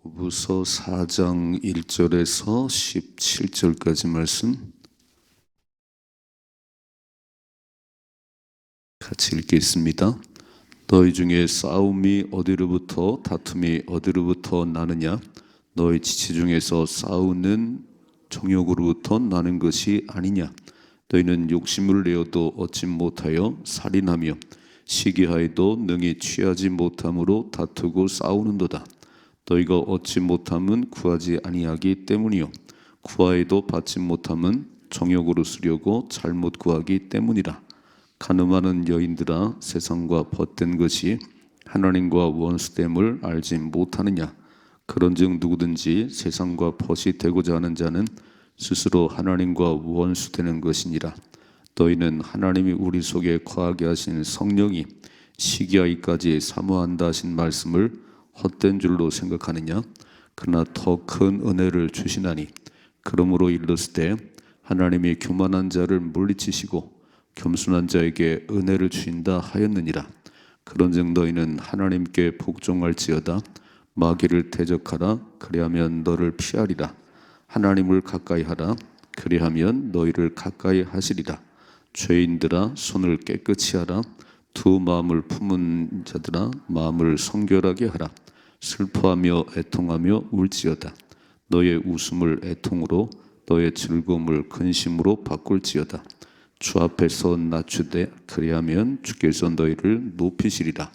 야고보서 4장 1절에서 17절까지 말씀 같이 읽겠습니다. 너희 중에 싸움이 어디로부터 다툼이 어디로부터 나느냐? 너희 지체 중에서 싸우는 정욕으로부터 나는 것이 아니냐? 너희는 욕심을 내어도 얻지 못하여 살인하며 시기하여도 능히 취하지 못함으로 다투고 싸우는도다. 너희가 얻지 못함은 구하지 아니하기 때문이요 구하여도 받지 못함은 정욕으로 쓰려고 잘못 구하기 때문이라. 간음하는 여인들아, 세상과 벗된 것이 하나님과 원수됨을 알지 못하느냐? 그런즉 누구든지 세상과 벗이 되고자 하는 자는 스스로 하나님과 원수되는 것이니라. 너희는 하나님이 우리 속에 거하게 하신 성령이 시기하기까지 사모한다 하신 말씀을 헛된 줄로 생각하느냐? 그러나 더 큰 은혜를 주시나니 그러므로 일렀을 때 하나님이 교만한 자를 물리치시고 겸손한 자에게 은혜를 주신다 하였느니라. 그런즉 너희는 하나님께 복종할지어다. 마귀를 대적하라. 그리하면 너를 피하리라. 하나님을 가까이 하라. 그리하면 너희를 가까이 하시리라. 죄인들아, 손을 깨끗이 하라. 두 마음을 품은 자들아, 마음을 성결하게 하라. 슬퍼하며 애통하며 울지어다. 너의 웃음을 애통으로, 너의 즐거움을 근심으로 바꿀지어다. 주 앞에서 낮추되 그리하면 주께서 너희를 높이시리라.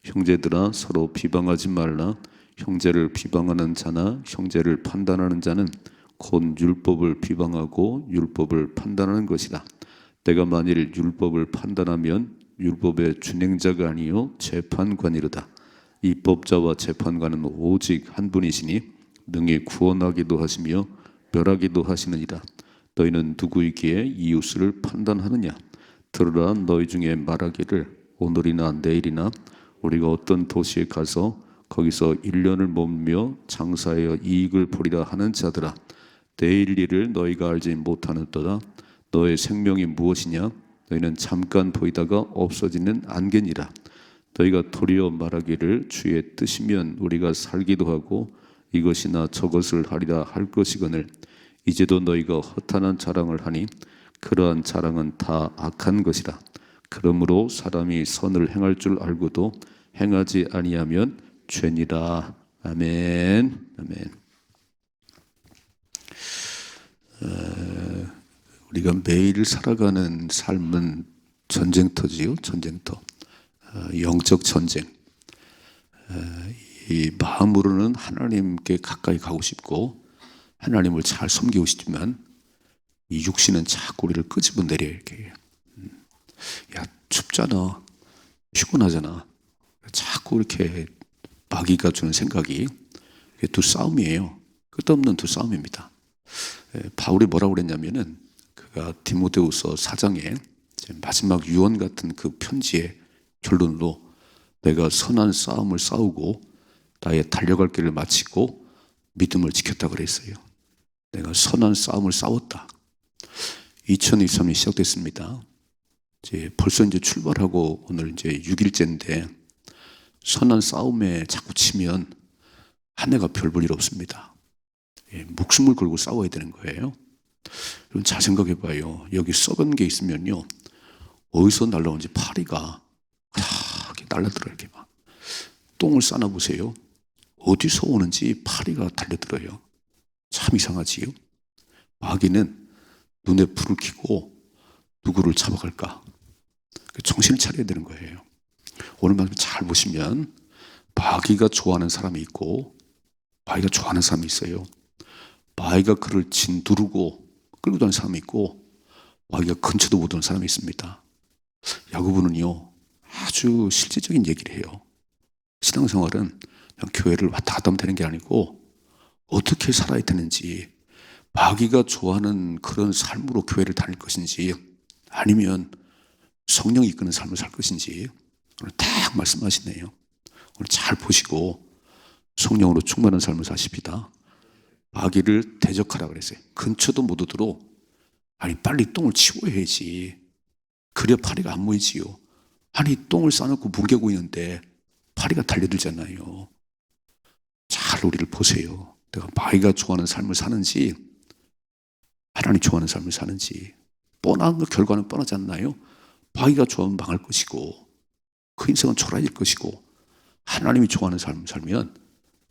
형제들아, 서로 비방하지 말라. 형제를 비방하는 자나 형제를 판단하는 자는 곧 율법을 비방하고 율법을 판단하는 것이다. 내가 만일 율법을 판단하면 율법의 준행자가 아니요 재판관이로다. 입법자와 재판관은 오직 한 분이시니 능히 구원하기도 하시며 멸하기도 하시느니라. 너희는 누구이기에 이웃을 판단하느냐? 들으라. 너희 중에 말하기를 오늘이나 내일이나 우리가 어떤 도시에 가서 거기서 1년을 머물며 장사하여 이익을 보리라 하는 자들아, 내일 일을 너희가 알지 못하는도다. 너의 생명이 무엇이냐? 너희는 잠깐 보이다가 없어지는 안개니라. 너희가 도리어 말하기를 주의 뜻이면 우리가 살기도 하고 이것이나 저것을 하리라 할 것이거늘 이제도 너희가 허탄한 자랑을 하니 그러한 자랑은 다 악한 것이라. 그러므로 사람이 선을 행할 줄 알고도 행하지 아니하면 죄니라. 아멘. 아멘. 우리가 매일 살아가는 삶은 전쟁터지요. 전쟁터. 영적 전쟁. 이 마음으로는 하나님께 가까이 가고 싶고 하나님을 잘 섬기고 싶지만 이 육신은 자꾸 우리를 끄집어 내려 이렇게. 야, 춥잖아. 피곤하잖아. 자꾸 이렇게 마귀가 주는 생각이 두 싸움이에요. 끝없는 두 싸움입니다. 바울이 뭐라고 그랬냐면은 그가 디모데후서 4장에 마지막 유언 같은 그 편지의 결론으로 내가 선한 싸움을 싸우고 나의 달려갈 길을 마치고 믿음을 지켰다 그랬어요. 내가 선한 싸움을 싸웠다. 2023년이 시작됐습니다. 벌써 출발하고 오늘 6일째인데 선한 싸움에 자꾸 치면 한 해가 별 볼 일 없습니다. 목숨을 걸고 싸워야 되는 거예요. 여러분 잘 생각해 봐요. 여기 썩은 게 있으면요, 어디서 날라오는지 파리가 이렇게 날라들어요. 이렇게 막 똥을 싸나 보세요. 어디서 오는지 파리가 달려들어요. 참 이상하지요. 마귀는 눈에 불을 켜고 누구를 잡아갈까 정신을 차려야 되는 거예요. 오늘 말씀 잘 보시면 마귀가 좋아하는 사람이 있고 마귀가 좋아하는 사람이 있어요. 마귀가 그를 진두르고 끌고 다니는 사람이 있고 마귀가 근처도 못 오는 사람이 있습니다. 야고보는요 아주 실질적인 얘기를 해요. 신앙생활은 그냥 교회를 왔다 갔다 하면 되는 게 아니고 어떻게 살아야 되는지, 마귀가 좋아하는 그런 삶으로 교회를 다닐 것인지 아니면 성령이 이끄는 삶을 살 것인지 오늘 딱 말씀하시네요. 오늘 잘 보시고 성령으로 충만한 삶을 사십시다. 마귀를 대적하라 그랬어요. 근처도 못 오도록 아니 빨리 똥을 치워야지. 그래야 파리가 안 모이지요. 아니 똥을 싸놓고 뭉개고 있는데 파리가 달려들잖아요. 잘 잘 우리를 보세요. 내가 마귀가 좋아하는 삶을 사는지 하나님 좋아하는 삶을 사는지. 뻔한 결과는 뻔하지 않나요? 마귀가 좋아하면 망할 것이고 그 인생은 초라해질 것이고 하나님이 좋아하는 삶을 살면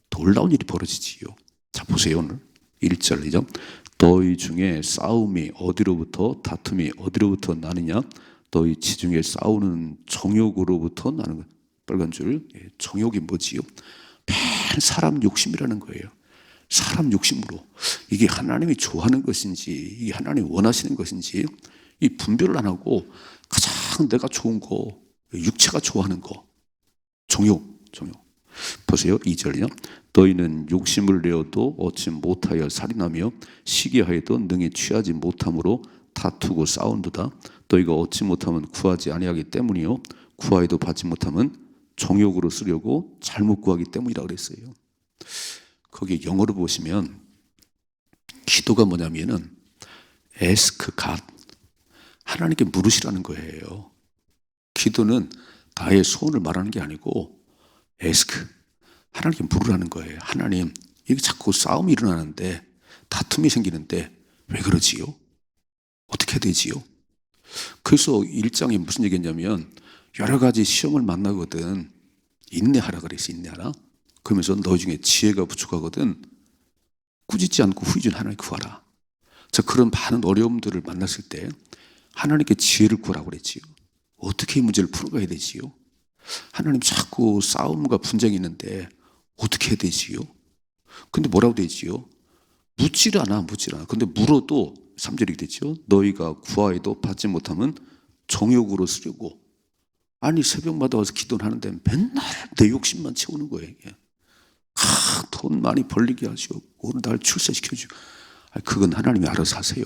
놀라운 일이 벌어지지요. 자 보세요. 오늘 1절이죠. 너희 중에 싸움이 어디로부터 다툼이 어디로부터 나느냐? 너희 지중에 싸우는 정욕으로부터 나는 거예요. 빨간 줄. 정욕이 뭐지요? 맨 사람 욕심이라는 거예요. 사람 욕심으로 이게 하나님이 좋아하는 것인지 이게 하나님이 원하시는 것인지 이 분별을 안 하고 가장 내가 좋은 거 육체가 좋아하는 거 정욕 보세요. 2절이요. 너희는 욕심을 내어도 얻지 못하여 살인하며 시기하여도 능히 취하지 못함으로 다투고 싸운도다. 너희가 얻지 못하면 구하지 아니하기 때문이요 구하여도 받지 못하면 정욕으로 쓰려고 잘못 구하기 때문이라 그랬어요. 거기 영어로 보시면 기도가 뭐냐면은 ask God, 하나님께 물으시라는 거예요. 기도는 나의 소원을 말하는 게 아니고 ask, 하나님께 물으라는 거예요. 하나님, 이게 자꾸 싸움이 일어나는데 다툼이 생기는데 왜 그러지요? 어떻게 해야 되지요? 그래서 1장에 무슨 얘기했냐면 여러 가지 시험을 만나거든 인내하라 그랬어. 인내하라. 그러면서 너희 중에 지혜가 부족하거든 꾸짖지 않고 후이준 하나님 구하라. 자, 그런 많은 어려움들을 만났을 때 하나님께 지혜를 구하라고 그랬지요. 어떻게 이 문제를 풀어가야 되지요? 하나님 자꾸 싸움과 분쟁이 있는데 어떻게 해야 되지요? 근데 뭐라고 되지요? 묻질 않아. 근데 물어도 3절이 되지요. 너희가 구하여도 받지 못하면 정욕으로 쓰려고. 아니 새벽마다 와서 기도를 하는데 맨날 내 욕심만 채우는 거예요. 돈 많이 벌리게 하시고 오늘 날 출세시켜주고. 그건 하나님이 알아서 하세요.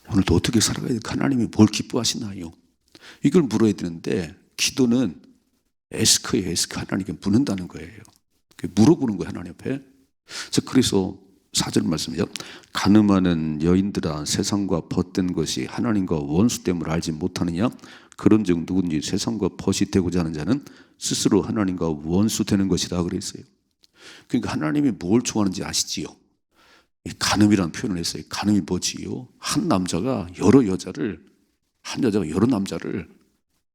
오늘도 어떻게 살아가야 될까? 하나님이 뭘 기뻐하시나요? 이걸 물어야 되는데 기도는 에스크예요. 에스크. 하나님께 묻는다는 거예요. 물어보는 거예요. 하나님 앞에. 그래서 4절 말씀이죠. 가늠하는 여인들아 세상과 벗된 것이 하나님과 원수됨을 알지 못하느냐? 그런즉 누구든지 세상과 벗이 되고자 하는 자는 스스로 하나님과 원수되는 것이다 그랬어요. 그러니까 하나님이 뭘 좋아하는지 아시지요? 간음이라는 표현을 했어요. 간음이 뭐지요? 한 남자가 여러 여자를, 한 여자가 여러 남자를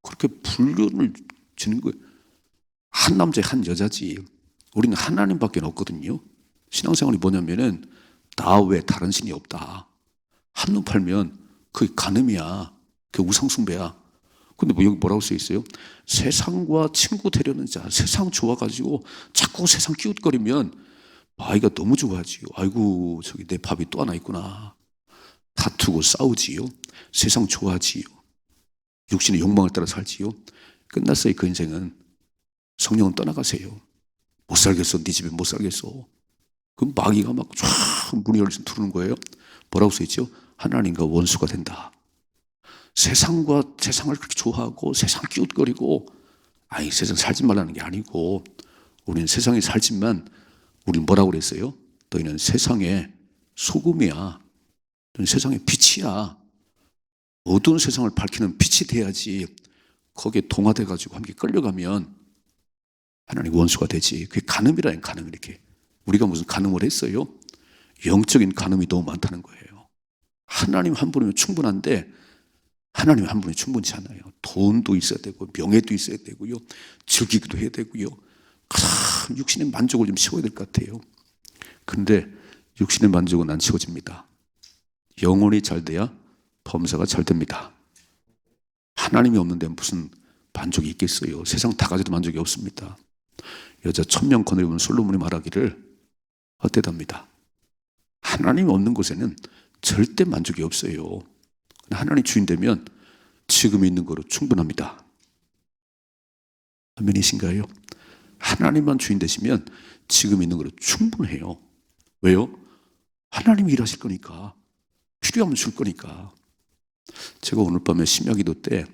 그렇게 불륜을 지는 거예요. 한 남자에 한 여자지. 우리는 하나님밖에 없거든요. 신앙생활이 뭐냐면은 나 외에 다른 신이 없다. 한눈 팔면 그게 간음이야. 그게 우상숭배야. 근데 여기 뭐라고 써 있어요? 세상과 친구 되려는 자, 세상 좋아가지고 자꾸 세상 끼웃거리면 아이가 너무 좋아하지요. 아이고 저기 내 밥이 또 하나 있구나. 다투고 싸우지요. 세상 좋아하지요. 육신의 욕망을 따라 살지요. 끝났어요. 그 인생은. 성령은 떠나가세요. 못 살겠어. 네 집에 못 살겠어. 그럼 마귀가 막 쫙 문이 열려서 두르는 거예요. 뭐라고 써 있죠? 하나님과 원수가 된다. 세상을 그렇게 좋아하고 세상 끼웃거리고 세상 살지 말라는 게 아니고 우리는 세상에 살지만 우리는 뭐라고 그랬어요? 너희는 세상의 소금이야. 너희는 세상의 빛이야. 어두운 세상을 밝히는 빛이 돼야지 거기에 동화돼가지고 함께 끌려가면 하나님 원수가 되지. 그게 간음이라는 간음 이렇게. 우리가 무슨 간음을 했어요? 영적인 간음이 너무 많다는 거예요. 하나님 한 분이면 충분한데 하나님 한 분이 충분치 않아요. 돈도 있어야 되고 명예도 있어야 되고요. 즐기기도 해야 되고요. 육신의 만족을 좀 채워야 될 것 같아요. 그런데 육신의 만족은 안 채워집니다. 영혼이 잘 돼야 범사가 잘 됩니다. 하나님이 없는 데는 무슨 만족이 있겠어요. 세상 다 가져도 만족이 없습니다. 여자 1000명 거느리면 솔로몬이 말하기를 헛되답니다. 하나님이 없는 곳에는 절대 만족이 없어요. 하나님 주인 되면 지금 있는 거로 충분합니다. 아멘이신가요? 하나님만 주인 되시면 지금 있는 거로 충분해요. 왜요? 하나님이 일하실 거니까. 필요하면 줄 거니까. 제가 오늘 밤에 심야기도 때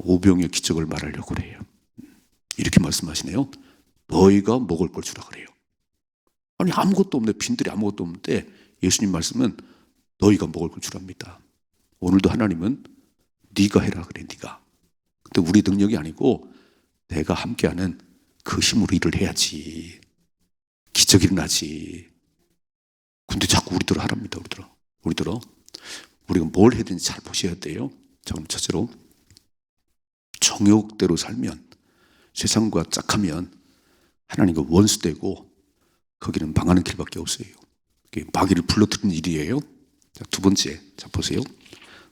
오병의 기적을 말하려고 그래요. 이렇게 말씀하시네요. 너희가 먹을 걸 주라 그래요. 아니 아무것도 없는데 빈들이 아무것도 없는데 예수님 말씀은 너희가 먹을 걸 주랍니다. 오늘도 하나님은 네가 해라 그래. 네가. 근데 우리 능력이 아니고 내가 함께하는 그 힘으로 일을 해야지. 기적이 일어나지. 근데 자꾸 우리들어 하랍니다. 우리들어. 우리가 뭘 해야 되는지 잘 보셔야 돼요. 자, 그럼 첫째로 정욕대로 살면, 세상과 짝하면 하나님과 원수되고 거기는 망하는 길밖에 없어요. 마귀를 불러들이는 일이에요. 자, 두 번째, 자 보세요.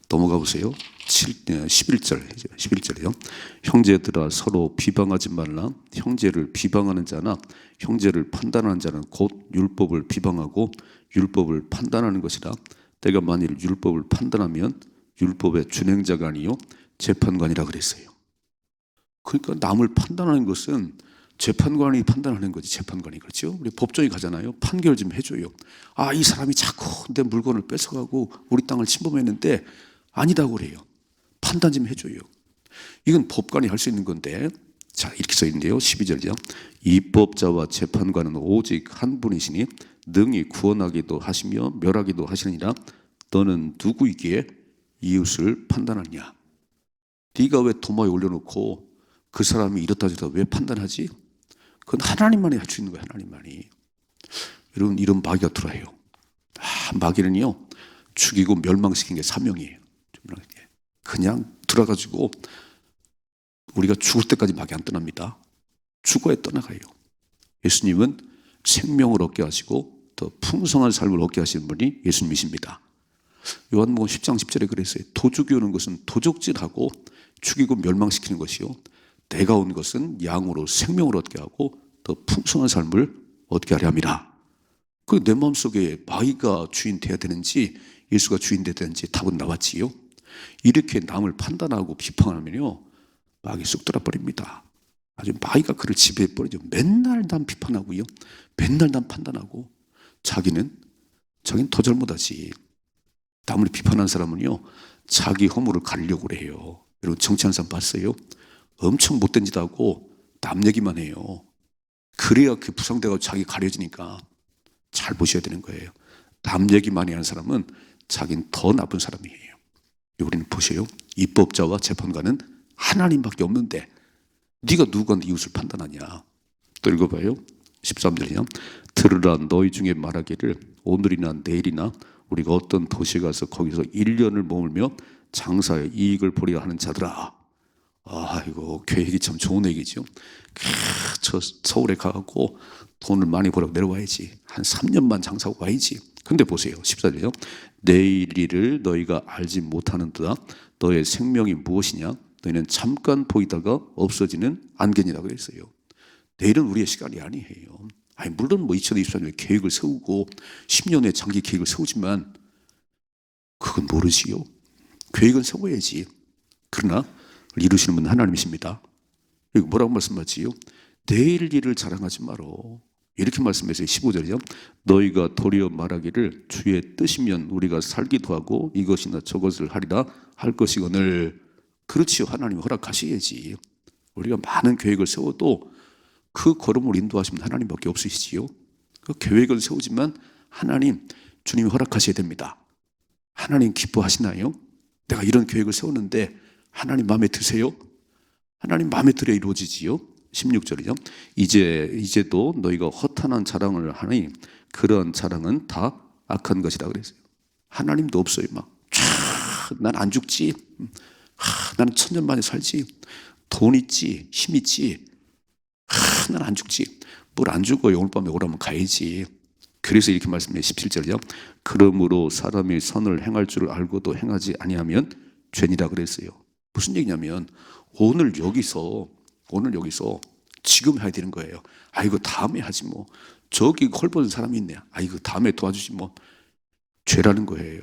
넘어가 보세요. 11절이요. 형제들아 서로 비방하지 말라. 형제를 비방하는 자나 형제를 판단하는 자는 곧 율법을 비방하고 율법을 판단하는 것이라. 내가 만일 율법을 판단하면 율법의 준행자가 아니요 재판관이라 그랬어요. 그러니까 남을 판단하는 것은 재판관이 판단하는 거지. 재판관이. 그렇죠? 우리 법정에 가잖아요. 판결 좀 해줘요. 아, 이 사람이 자꾸 내 물건을 뺏어가고 우리 땅을 침범했는데 아니다고 그래요. 판단 좀 해줘요. 이건 법관이 할 수 있는 건데, 자 이렇게 써 있는데요. 12절이죠. 입법자와 재판관은 오직 한 분이시니 능히 구원하기도 하시며 멸하기도 하시느니라. 너는 누구이기에 이웃을 판단하냐? 네가 왜 도마에 올려놓고 그 사람이 이렇다 저렇다 왜 판단하지? 그건 하나님만이 할 수 있는 거예요. 하나님만이. 여러분, 이런 마귀가 들어와요. 마귀는요, 죽이고 멸망시킨 게 사명이에요. 그냥 들어가지고 우리가 죽을 때까지 마귀 안 떠납니다. 죽어야 떠나가요. 예수님은 생명을 얻게 하시고 더 풍성한 삶을 얻게 하시는 분이 예수님이십니다. 요한복음 10장 10절에 그랬어요. 도둑이 오는 것은 도적질하고 죽이고 멸망시키는 것이요, 내가 온 것은 양으로 생명을 얻게 하고 더 풍성한 삶을 얻게 하려 함이라. 그 내 마음속에 마귀가 주인 돼야 되는지 예수가 주인 돼야 되는지 답은 나왔지요. 이렇게 남을 판단하고 비판하면요, 마귀 쑥 들어버립니다. 아주 마귀가 그를 지배해버리죠. 맨날 남 비판하고요, 맨날 남 판단하고 자기는 더 잘못하지. 남을 비판하는 사람은요, 자기 허물을 가리려고 그래요. 여러분, 정치하는 사람 봤어요? 엄청 못된 짓 하고 남 얘기만 해요. 그래야 그 부상돼가지고 자기 가려지니까. 잘 보셔야 되는 거예요. 남 얘기 많이 하는 사람은 자기는 더 나쁜 사람이에요. 우리는 보세요. 입법자와 재판관은 하나님밖에 없는데 네가 누구한테 이웃을 판단하냐? 또 읽어봐요. 13절이요. 들으라, 너희 중에 말하기를 오늘이나 내일이나 우리가 어떤 도시에 가서 거기서 1년을 머물며 장사에 이익을 보리라 하는 자들아. 아이고, 계획이 참 좋은 얘기죠. 저 서울에 가고 돈을 많이 벌어 내려와야지. 한 3년만 장사하고 와야지. 근데 보세요. 14절이요. 내일 일을 너희가 알지 못하는도다. 너의 생명이 무엇이냐? 너희는 잠깐 보이다가 없어지는 안개니라 그랬어요. 내일은 우리의 시간이 아니에요. 물론 2024년에 계획을 세우고 10년의 장기 계획을 세우지만 그건 모르지요. 계획은 세워야지. 그러나 이루시는 분은 하나님이십니다. 이거 뭐라고 말씀하지요? 내일 일을 자랑하지 말어. 이렇게 말씀했어요. 15절이요. 너희가 도리어 말하기를 주의 뜻이면 우리가 살기도 하고 이것이나 저것을 하리라 할 것이거늘. 그렇지요. 하나님이 허락하셔야지. 우리가 많은 계획을 세워도 그 걸음을 인도하시면 하나님밖에 없으시지요. 그 계획을 세우지만 하나님, 주님이 허락하셔야 됩니다. 하나님 기뻐하시나요? 내가 이런 계획을 세우는데 하나님 마음에 드세요? 하나님 마음에 들어야 이루어지지요. 16절이죠. 이제도 너희가 허탄한 자랑을 하니 그런 자랑은 다 악한 것이라 그랬어요. 하나님도 없어요. 난 안 죽지. 나는 천년 만에 살지. 돈 있지. 힘 있지. 난 안 죽지. 뭘 안 죽어요. 오늘 밤에 오라면 가야지. 그래서 이렇게 말씀해요. 17절이요. 그러므로 사람이 선을 행할 줄 알고도 행하지 아니하면 죄니라 그랬어요. 무슨 얘기냐면 오늘 여기서 지금 해야 되는 거예요. 이거 다음에 하지 뭐. 저기 헐벗은 사람이 있네. 이거 다음에 도와주지 뭐. 죄라는 거예요.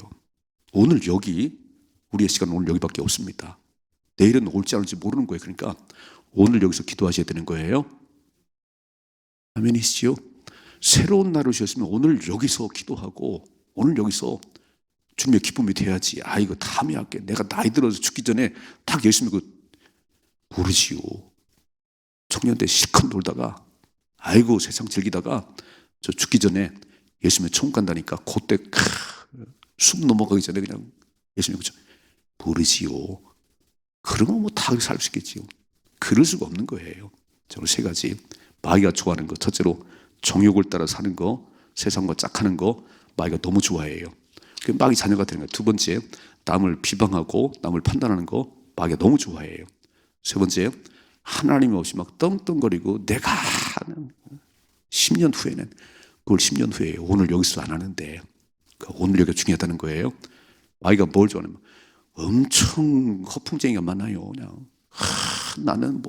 오늘 여기, 우리의 시간은 오늘 여기밖에 없습니다. 내일은 올지 안 올지 모르는 거예요. 그러니까 오늘 여기서 기도하셔야 되는 거예요. 아멘이시죠? 새로운 날을 주셨으면 오늘 여기서 기도하고 오늘 여기서 주님의 기쁨이 돼야지. 이거 다음에 할게. 내가 나이 들어서 죽기 전에 딱 열심히 모르지요. 청년 때 실컷 놀다가 아이고 세상 즐기다가 저 죽기 전에 예수님의 천국 간다니까 그때 숨 넘어가기 전에 그냥 예수님 모르지요. 그러면 뭐 다 살 수 있겠지요. 그럴 수가 없는 거예요. 저는 세 가지. 마귀가 좋아하는 거, 첫째로 정욕을 따라 사는 거, 세상과 짝하는 거 마귀가 너무 좋아해요. 그 마귀 자녀가 되는 거예요. 두 번째, 남을 비방하고 남을 판단하는 거 마귀가 너무 좋아해요. 세 번째, 하나님이 없이 막 떵떵거리고 내가 하는 10년 후에는 그걸 10년 후에 오늘 여기서 안 하는데 오늘 여기가 중요하다는 거예요. 마귀가 뭘 좋아하냐면 엄청 허풍쟁이가 많아요. 그냥 나는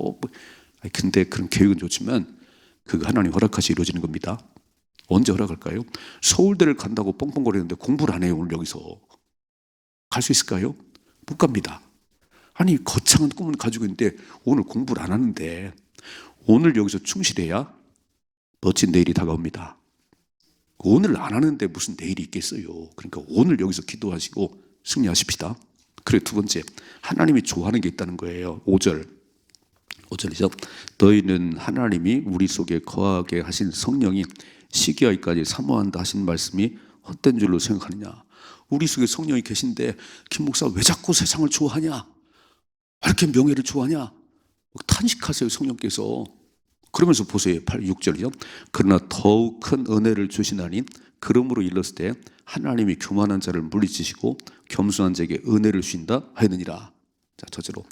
근데 그런 계획은 좋지만 그거 하나님 허락하시 이루어지는 겁니다. 언제 허락할까요? 서울대를 간다고 뻥뻥거리는데 공부를 안 해요. 오늘 여기서 갈 수 있을까요? 못 갑니다. 아니 거창한 꿈은 가지고 있는데 오늘 공부를 안 하는데 오늘 여기서 충실해야 멋진 내일이 다가옵니다. 오늘 안 하는데 무슨 내일이 있겠어요. 그러니까 오늘 여기서 기도하시고 승리하십시다. 그리고 두 번째, 하나님이 좋아하는 게 있다는 거예요. 5절이죠. 너희는 하나님이 우리 속에 거하게 하신 성령이 시기하기까지 사모한다 하신 말씀이 헛된 줄로 생각하느냐. 우리 속에 성령이 계신데 김 목사 왜 자꾸 세상을 좋아하냐, 왜 이렇게 명예를 좋아하냐 탄식하세요 성령께서. 그러면서 보세요. 6절이죠. 그러나 더욱 큰 은혜를 주시나니 그러므로 일렀을 때 하나님이 교만한 자를 물리치시고 겸손한 자에게 은혜를 주신다 하였느니라. 자, 첫째로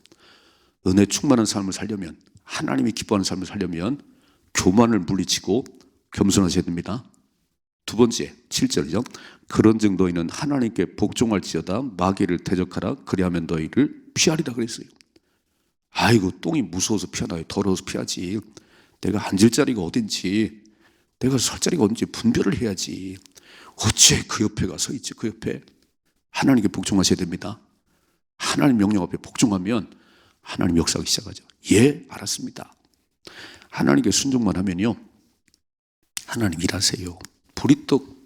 은혜 충만한 삶을 살려면, 하나님이 기뻐하는 삶을 살려면 교만을 물리치고 겸손하셔야 됩니다. 두 번째 7절이죠. 그런즉 너희는 하나님께 복종할지어다 마귀를 대적하라 그리하면 너희를 피하리라 그랬어요. 아이고 똥이 무서워서 피하나요? 더러워서 피하지. 내가 앉을 자리가 어딘지, 내가 설 자리가 어딘지 분별을 해야지. 어째 그 옆에가 서 있지. 그 옆에 하나님께 복종하셔야 됩니다. 하나님 명령 앞에 복종하면 하나님 역사하기 시작하죠. 예, 알았습니다. 하나님께 순종만 하면요 하나님 일하세요. 보리떡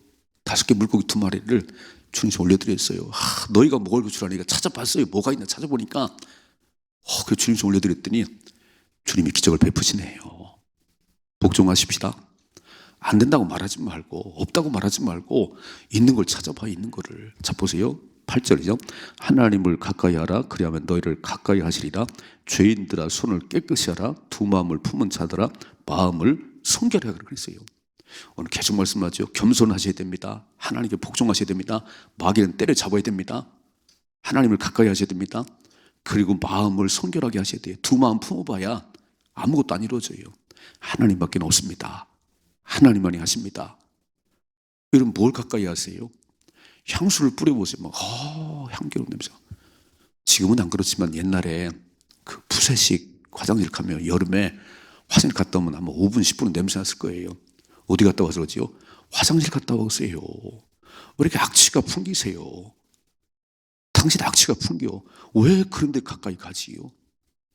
5개 물고기 2마리를 주님께 올려드렸어요. 너희가 먹을 줄 아니까 찾아봤어요. 뭐가 있나 찾아보니까 그 주님께 올려드렸더니 주님이 기적을 베푸시네요. 복종하십시다. 안 된다고 말하지 말고, 없다고 말하지 말고 있는 걸 찾아봐. 있는 거를. 자 보세요. 8절이죠. 하나님을 가까이 하라 그리하면 너희를 가까이 하시리라. 죄인들아 손을 깨끗이 하라. 두 마음을 품은 자들아 마음을 성결하라 그랬어요. 오늘 계속 말씀하죠. 겸손하셔야 됩니다. 하나님께 복종하셔야 됩니다. 마귀는 때려잡아야 됩니다. 하나님을 가까이 하셔야 됩니다. 그리고 마음을 성결하게 하셔야 돼요. 두 마음 품어봐야 아무것도 안 이루어져요. 하나님밖에 없습니다. 하나님만이 하십니다. 여러분 뭘 가까이 하세요? 향수를 뿌려보세요. 향기로운 냄새. 지금은 안 그렇지만 옛날에 그 푸세식 화장실 가면 여름에 화장실 갔다 오면 아마 5분 10분은 냄새 났을 거예요. 어디 갔다 와서 그러지요? 화장실 갔다 오세요. 왜 이렇게 악취가 풍기세요? 당신 악취가 풍겨. 왜 그런 데 가까이 가지요?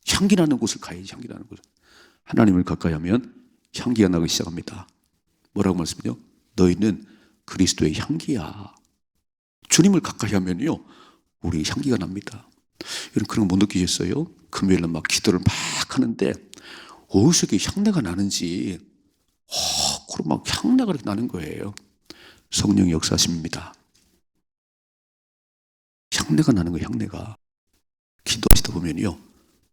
향기 나는 곳을 가야지. 향기 나는 곳. 하나님을 가까이 하면 향기가 나기 시작합니다. 뭐라고 말씀이요? 너희는 그리스도의 향기야. 주님을 가까이 하면요 우리 향기가 납니다. 여러분 그런 거 못 느끼셨어요? 금요일날 막 기도를 막 하는데 어디서 이렇게 향내가 나는지 그럼 막 향내가 이렇게 나는 거예요. 성령의 역사하심입니다. 향내가 나는 거예요. 향내가. 기도하시다 보면요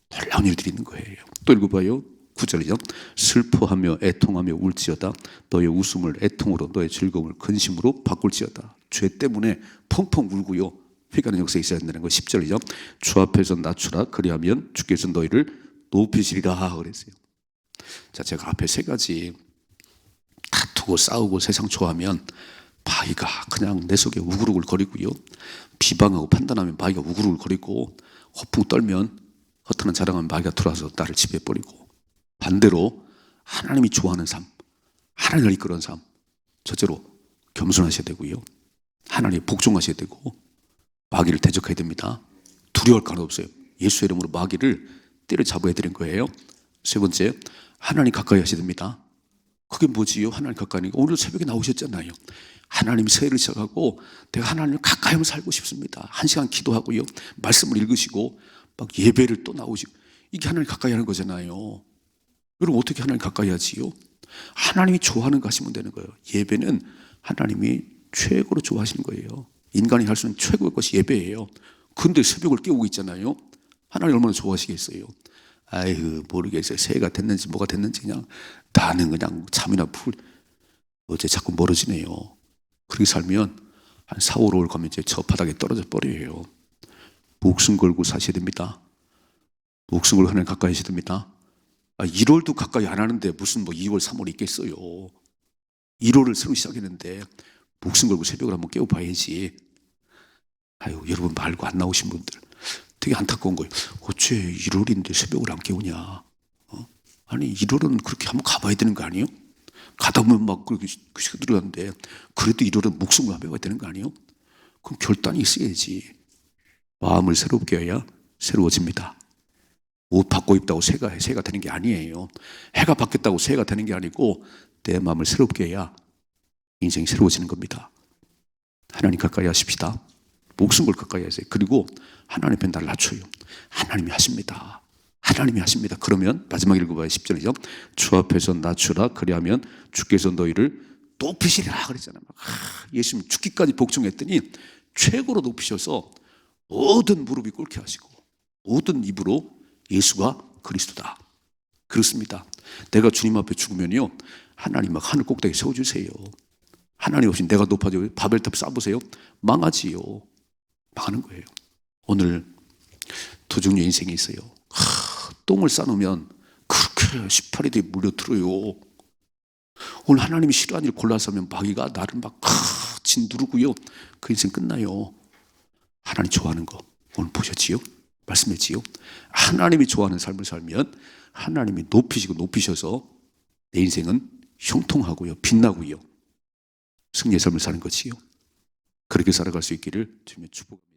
놀라운 일들이 있는 거예요. 또 읽어봐요. 9절이죠. 슬퍼하며 애통하며 울지어다 너의 웃음을 애통으로 너의 즐거움을 근심으로 바꿀지어다. 죄 때문에 펑펑 울고요 회개하는 역사가 있어야 된다는 거. 10절이죠. 주 앞에서 낮추라 그리하면 주께서 너희를 높이시리라 그랬어요. 자, 제가 앞에 3가지 다투고 싸우고 세상 좋아하면 마귀가 그냥 내 속에 우글우글 거리고요, 비방하고 판단하면 마귀가 우글우글 거리고, 허풍 떨면 허탄한 자랑하면 마귀가 들어와서 나를 지배해버리고, 반대로 하나님이 좋아하는 삶, 하나님을 이끌어가는 삶, 첫째로 겸손하셔야 되고요, 하나님에 복종하셔야 되고, 마귀를 대적해야 됩니다. 두려워할 거 하나 없어요. 예수의 이름으로 마귀를 때려잡아야 되는 거예요. 세 번째, 하나님 가까이 하셔야 됩니다. 그게 뭐지요? 하나님 가까이 하니까 오늘 새벽에 나오셨잖아요. 하나님 새해를 시작하고 내가 하나님을 가까이 하면 살고 싶습니다. 1시간 기도하고요, 말씀을 읽으시고 막 예배를 또 나오시고, 이게 하나님 가까이 하는 거잖아요. 여러분 어떻게 하나님 가까이 하지요? 하나님이 좋아하는 거 하시면 되는 거예요. 예배는 하나님이 최고로 좋아하시는 거예요. 인간이 할 수 있는 최고의 것이 예배예요. 근데 새벽을 깨우고 있잖아요. 하나님 얼마나 좋아하시겠어요? 아이고 모르겠어요. 새해가 됐는지 뭐가 됐는지 그냥 나는 그냥 잠이나 어제 자꾸 멀어지네요. 그렇게 살면 한 4, 5월 가면 이제 저 바닥에 떨어져 버려요. 목숨 걸고 사셔야 됩니다. 목숨 걸고 하나님 가까이 하셔야 됩니다. 1월도 가까이 안 하는데 무슨 뭐 2월, 3월 있겠어요. 1월을 새로 시작했는데 목숨 걸고 새벽을 한번 깨워봐야지. 여러분 말고 안 나오신 분들 되게 안타까운 거예요. 어째 1월인데 새벽을 안 깨우냐. 아니 1월은 그렇게 한번 가봐야 되는 거 아니에요? 가다 보면 막 그렇게 들어가는데 그래도 1월은 목숨을 한번 해봐야 되는 거 아니에요? 그럼 결단이 있어야지. 마음을 새롭게 해야 새로워집니다. 옷 바꿔 입다고 새가 되는 게 아니에요. 해가 바뀌었다고 새가 되는 게 아니고 내 마음을 새롭게 해야 인생이 새로워지는 겁니다. 하나님 가까이 하십시다. 목숨 걸 가까이 하세요. 그리고 하나님 앞에 나를 낮춰요. 하나님이 하십니다. 하나님이 하십니다. 그러면 마지막 읽어봐요. 10절이죠. 주 앞에서 낮추라. 그리하면 주께서 너희를 높이시리라 그랬잖아요. 예수님 죽기까지 복종했더니 최고로 높이셔서 모든 무릎이 꿇게 하시고 모든 입으로 예수가 그리스도다. 그렇습니다. 내가 주님 앞에 죽으면요, 하나님 막 하늘 꼭대기 세워주세요. 하나님 없이 내가 높아져 바벨탑 쌓아보세요. 망하지요. 망하는 거예요. 오늘 두 종류의 인생이 있어요. 똥을 싸놓으면 그렇게 18일이 물려들어요. 오늘 하나님이 싫어하는 일 골라서 하면 마귀가 나를 막 진두르고요. 그 인생 끝나요. 하나님 좋아하는 거 오늘 보셨지요? 말씀했지요? 하나님이 좋아하는 삶을 살면 하나님이 높이셔서 내 인생은 형통하고요, 빛나고요, 승리의 삶을 사는 것이요. 그렇게 살아갈 수 있기를 주님의 축복합니다.